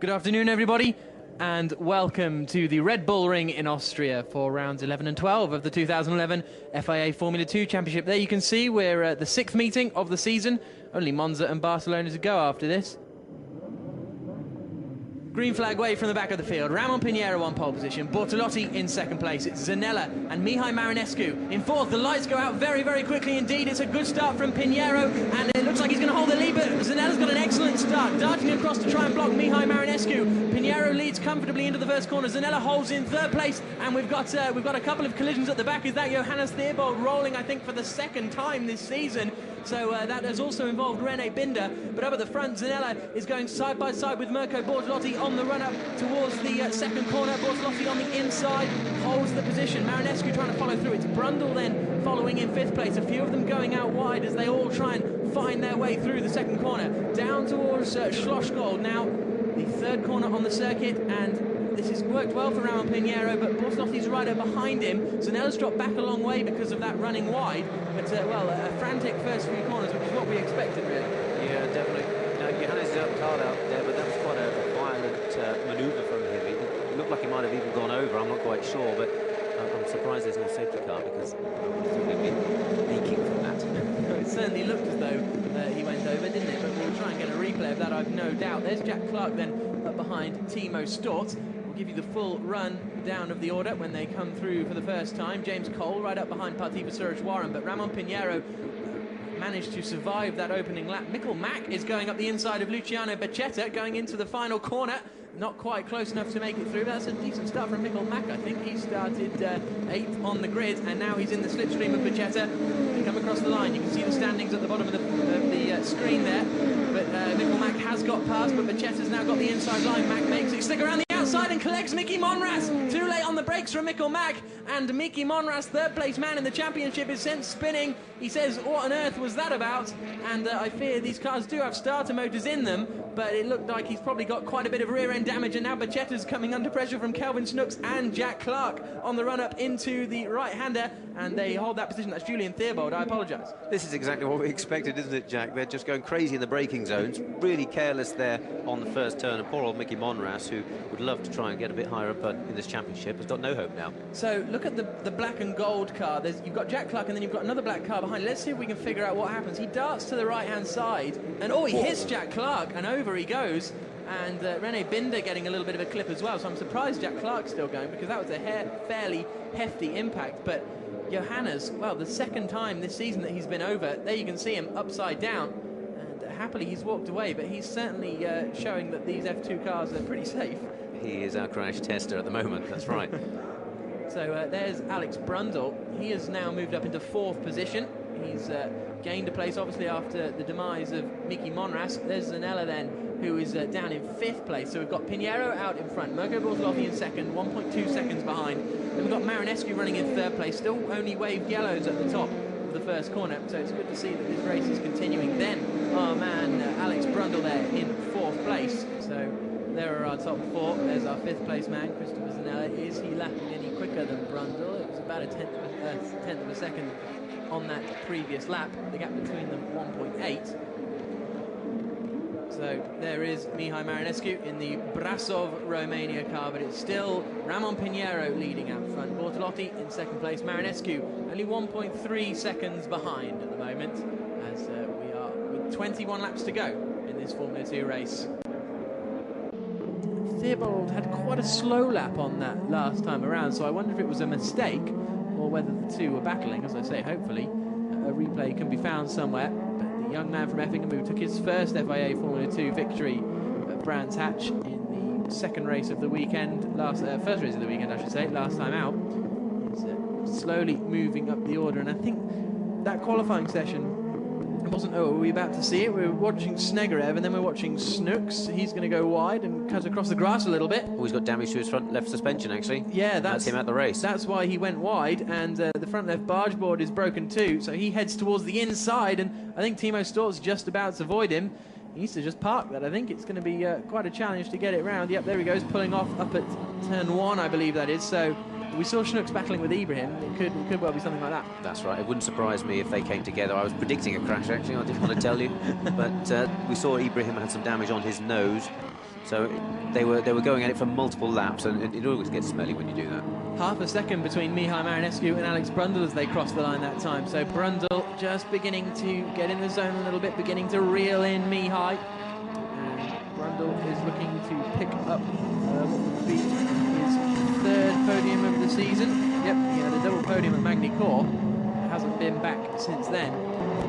Good afternoon, everybody, and welcome to the Red Bull Ring in Austria for rounds 11 and 12 of the 2011 FIA Formula 2 Championship. There you can see we're at the 6th meeting of the season. Only Monza and Barcelona to go after this. Green flag wave from the back of the field. Ramon Pinheiro on pole position. Bortolotti in second place. It's Zanella and Mihai Marinescu in fourth. The lights go out very, very quickly indeed. It's a good start from Pinheiro, and it looks like he's going to hold the lead, but Zanella's got an excellent start, darting across to try and block Mihai Marinescu. Pinheiro leads comfortably into the first corner. Zanella holds in third place, and we've got a couple of collisions at the back. Is that Johannes Theobald rolling, I think, for the second time this season? So that has also involved René Binder. But up at the front, Zanella is going side by side with Mirko Bortolotti on the run-up towards the second corner. Bortolotti on the inside holds the position. Marinescu trying to follow through. It's Brundle then following in fifth place. A few of them going out wide as they all try and find their way through the second corner. Down towards Schlossgold now, the third corner on the circuit, and this has worked well for Ramon Pinheiro, but Bortolotti's right up behind him. Zanella's dropped back a long way because of that running wide. But, well, a frantic first few corners, which is what we expected, really. Yeah, definitely. Johannes card out there, but that was quite a violent manoeuvre from him. It looked like he might have even gone over, I'm not quite sure, but I'm surprised there's no safety car because I would have thought he'd been leaking from that. It certainly looked as though he went over, didn't it? But we'll try and get a replay of that, I've no doubt. There's Jack Clark then up behind Timo Stort. We'll give you the full run down of the order when they come through for the first time. James Cole right up behind Partiva Suraj-Warren, but Ramon Pinheiro managed to survive that opening lap. Mikkel Mack is going up the inside of Luciano Becchetta, going into the final corner. Not quite close enough to make it through. That's a decent start from Mikkel Mack, I think. He started 8th on the grid, and now he's in the slipstream of Becchetta. They come across the line. You can see the standings at the bottom of the screen there. But Mikkel Mack has got past, but Becchetta's now got the inside line. Mack makes it stick around the outside and collects Mickey Monras. Too late on the brakes from Mikkel Mack, and Mickey Monras, third place man in the championship, is sent spinning. He says, what on earth was that about? And I fear these cars do have starter motors in them, but it looked like he's probably got quite a bit of rear end damage, and now Becchetta's coming under pressure from Kelvin Snooks and Jack Clark on the run up into the right-hander, and they hold that position. That's Julian Theobald. I apologise. This is exactly what we expected, isn't it, Jack? They're just going crazy in the braking zones, really careless there on the first turn, and poor old Mickey Monras, who would love to try and get a bit higher up in this championship, has got no hope now. So look at the black and gold car. You've got Jack Clark, and then you've got another black car behind. Let's see if we can figure out what happens. He darts to the right-hand side, and he hits Jack Clark, and over he goes. And René Binder getting a little bit of a clip as well, so I'm surprised Jack Clark's still going, because that was a fairly hefty impact. But Johannes, well, the second time this season that he's been over, there you can see him upside down, and happily he's walked away, but he's certainly showing that these F2 cars are pretty safe. He is our crash tester at the moment, that's right. So there's Alex Brundle. He has now moved up into 4th position. He's gained a place, obviously, after the demise of Mickey Monras. There's Zanella then, who is down in 5th place. So we've got Pinheiro out in front, Mirko Bortolotti in second, 1.2 seconds behind. Then we've got Marinescu running in 3rd place, still only waved yellows at the top of the first corner. So it's good to see that this race is continuing. Then, oh man, Alex Brundle there in 4th place. So there are our top 4. There's our 5th place man, Christopher Zanella. Is he lapping any quicker than Brundle? It was about a tenth of a second on that previous lap. The gap between them, 1.8. So there is Mihai Marinescu in the Brasov Romania car, but it's still Ramon Pinheiro leading out front. Bortolotti in 2nd place. Marinescu only 1.3 seconds behind at the moment, as we are with 21 laps to go in this Formula 2 race. Theobald had quite a slow lap on that last time around, so I wonder if it was a mistake or whether the two were battling. As I say, hopefully a replay can be found somewhere. But the young man from Effingham, who took his first FIA Formula 2 victory at Brands Hatch in the second race of the weekend, first race of the weekend, I should say, last time out, is slowly moving up the order. And I think that qualifying session, it wasn't, are we about to see it? We were watching Snegerev, and then we're watching Snooks. He's going to go wide and cut across the grass a little bit. Oh, he's got damage to his front left suspension, actually. Yeah, that's him at the race. That's why he went wide, and the front left barge board is broken too, so he heads towards the inside, and I think Timo Stort's just about to avoid him. He needs to just park that. I think it's going to be quite a challenge to get it round. Yep, there he goes, pulling off up at turn 1, I believe that is. So We saw Schnooks battling with Ibrahim. It could well be something like that. That's right. It wouldn't surprise me if they came together. I was predicting a crash, actually. I didn't want to tell you. But we saw Ibrahim had some damage on his nose. So they were going at it for multiple laps, and it always gets smelly when you do that. Half a second between Mihai Marinescu and Alex Brundle as they crossed the line that time. So Brundle just beginning to get in the zone a little bit, beginning to reel in Mihai. And Brundle is looking to pick up what would be his third podium of the season. Yep, he had a double podium at Magny Cours. Hasn't been back since then.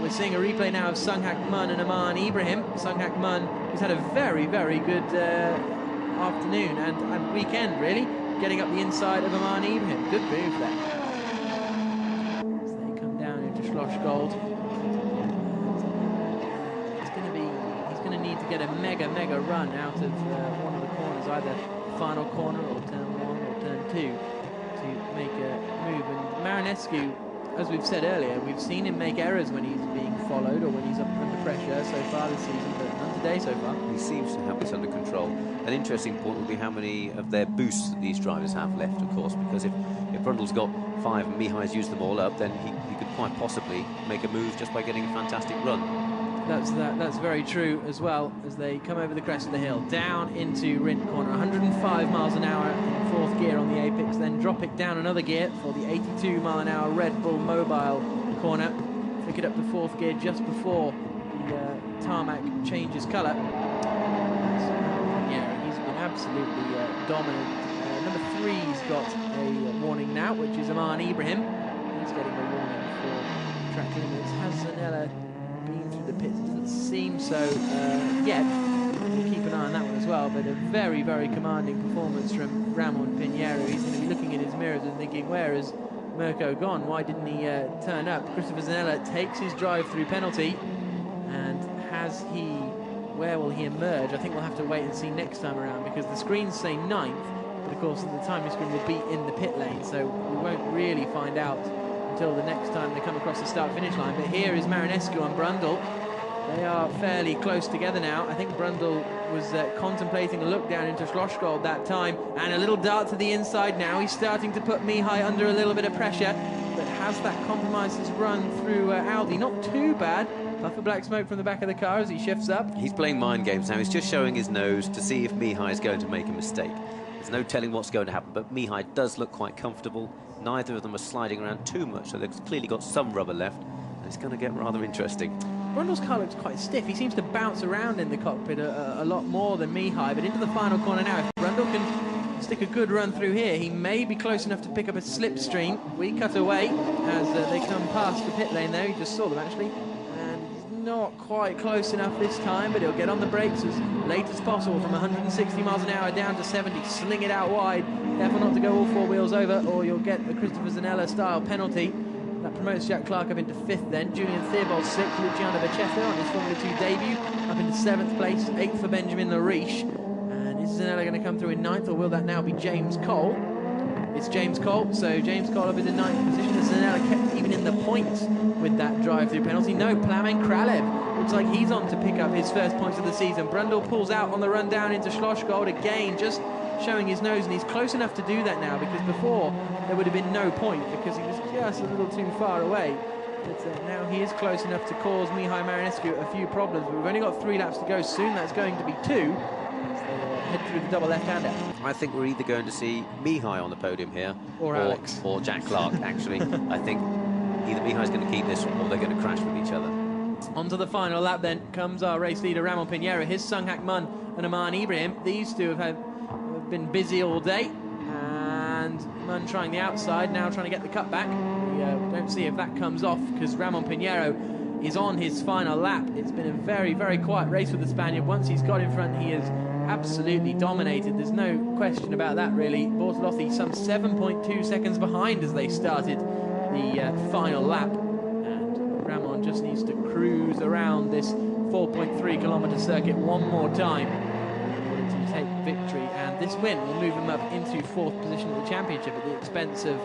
We're seeing a replay now of Sunghak Mun and Aman Ibrahim. Sunghak Mun, who's had a very, very good afternoon and weekend, really, getting up the inside of Aman Ibrahim. Good move there. As they come down into Schlossgold. He's going to need to get a mega run out of one of the corners, either final corner or turn 1 or turn 2, to make a move. And Marinescu, as we've said earlier, we've seen him make errors when he's being followed or when he's up under pressure so far this season, but not today so far. He seems to have this under control. An interesting point will be how many of their boosts that these drivers have left, of course, because if Brundle's got 5 and Mihai's used them all up, then he could quite possibly make a move just by getting a fantastic run. That's very true as well, as they come over the crest of the hill, down into Rindt corner, 105 miles an hour in 4th gear on the apex, then drop it down another gear for the 82 mile an hour Red Bull Mobile corner, pick it up to 4th gear just before the tarmac changes colour. Yeah, he's been absolutely dominant. Number 3's got a warning now, which is Aman Ibrahim. He's getting a warning for track limits. Has Zanella been through the pits? It doesn't seem so yet. We'll keep an eye on that one as well, but a very, very commanding performance from Ramon Pinheiro. He's going to be looking in his mirrors and thinking, where has Mirko gone? Why didn't he turn up? Christopher Zanella takes his drive-through penalty, and where will he emerge? I think we'll have to wait and see next time around, because the screens say 9th, but of course the timing screen will be in the pit lane, so we won't really find out until the next time they come across the start-finish line. But here is Marinescu and Brundle. They are fairly close together now. I think Brundle was contemplating a look down into Schlossgold that time, and a little dart to the inside now. He's starting to put Mihai under a little bit of pressure, but has that compromised his run through Audi? Not too bad. Puff of black smoke from the back of the car as he shifts up. He's playing mind games now. He's just showing his nose to see if Mihai is going to make a mistake. There's no telling what's going to happen, but Mihai does look quite comfortable. Neither of them are sliding around too much, so they've clearly got some rubber left, and it's going to get rather interesting. Brundle's car looks quite stiff. He seems to bounce around in the cockpit a lot more than Mihai, but into the final corner now. If Brundle can stick a good run through here, he may be close enough to pick up a slipstream. We cut away as they come past the pit lane there. You just saw them, actually. Not quite close enough this time, but he'll get on the brakes as late as possible from 160 miles an hour down to 70. Sling it out wide. Careful not to go all 4 wheels over, or you'll get the Christopher Zanella style penalty. That promotes Jack Clark up into 5th then. Julian Theobald 6th. Luciano Becchetta on his Formula 2 debut up into 7th place. 8th for Benjamin Lariche. And is Zanella going to come through in 9th, or will that now be James Cole? It's James Cole, so James Cole up in the 9th position. As Zanella kept even in the points with that drive-through penalty. No, Plamen Kralev looks like he's on to pick up his first points of the season. Brundle pulls out on the run down into Schlossgold again, just showing his nose, and he's close enough to do that now, because before there would have been no point because he was just a little too far away. But now he is close enough to cause Mihai Marinescu a few problems. But we've only got 3 laps to go. Soon that's going to be 2. Head through the double left-hander. I think we're either going to see Mihai on the podium here, or Alex, or Jack Clark. Actually, I think either Mihai's going to keep this, or they're going to crash with each other. Onto the final lap then comes our race leader Ramon Pinheiro. His Sunghak Mun and Aman Ibrahim. These two have been busy all day, and Mun trying the outside, now trying to get the cut back. We don't see if that comes off, because Ramon Pinheiro is on his final lap. It's been a very, very quiet race with the Spaniard. Once he's got in front, he is absolutely dominated. There's no question about that, really. Bortolotti some 7.2 seconds behind as they started the final lap, and Ramon just needs to cruise around this 4.3 kilometre circuit one more time in order to take victory, and this win will move him up into 4th position of the championship at the expense of,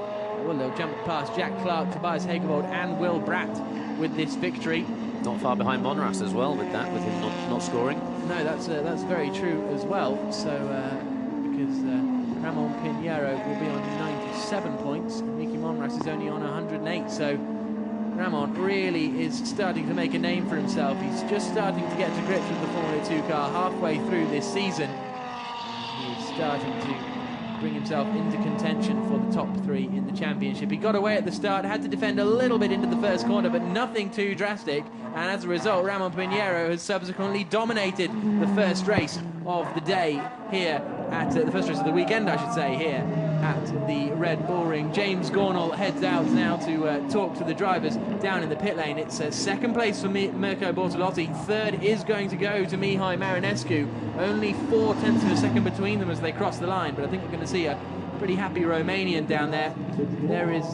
well, they'll jump past Jack Clark, Tobias Hegerwald and Will Bratt with this victory. Not far behind Monras as well with that, with him not scoring. No, that's very true as well. So because Ramon Pinheiro will be on 97 points, and Mickey Monras is only on 108. So Ramon really is starting to make a name for himself. He's just starting to get to grips with the Formula 2 car halfway through this season. He's starting to bring himself into contention for the top 3 in the championship. He got away at the start, had to defend a little bit into the first corner, but nothing too drastic. And as a result, Ramon Pinheiro has subsequently dominated the first race of the day here at the first race of the weekend, I should say, here at the Red Bull Ring. James Gornall heads out now to talk to the drivers down in the pit lane. It's second place for Mirko Bortolotti. Third is going to go to Mihai Marinescu. Only 0.4 of a second between them as they cross the line, but I think we're going to see a pretty happy Romanian down there. There is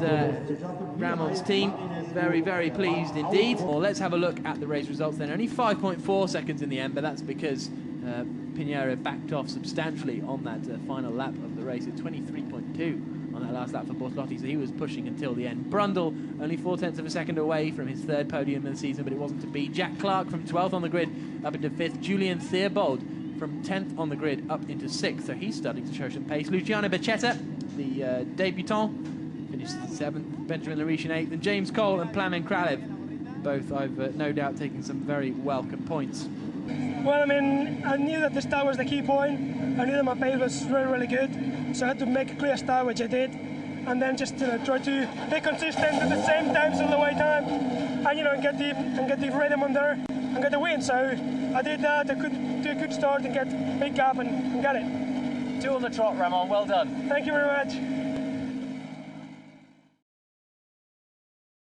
Ramon's team. Very, very pleased indeed. Well, let's have a look at the race results then. Only 5.4 seconds in the end, but that's because Pinheiro backed off substantially on that final lap of the race at 23.2 on that last lap for Bortolotti, so he was pushing until the end. Brundle only 0.4 of a second away from his 3rd podium of the season, but it wasn't to be. Jack Clark from 12th on the grid up into 5th. Julian Theobald from 10th on the grid up into 6th, so he's starting to show some pace. Luciano Becchetta, the debutant, finished 7th. Benjamin Larishin 8th, and James Cole and Plamen Kralev, both I've no doubt taking some very welcome points. Well, I mean, I knew that the start was the key point. I knew that my pace was really, really good, so I had to make a clear start, which I did, and then just try to be consistent at the same times all the way time, and get the rhythm on there and get the win. So I did that. I could do a good start and get big gap and get it. 2 on the trot, Ramon. Well done. Thank you very much.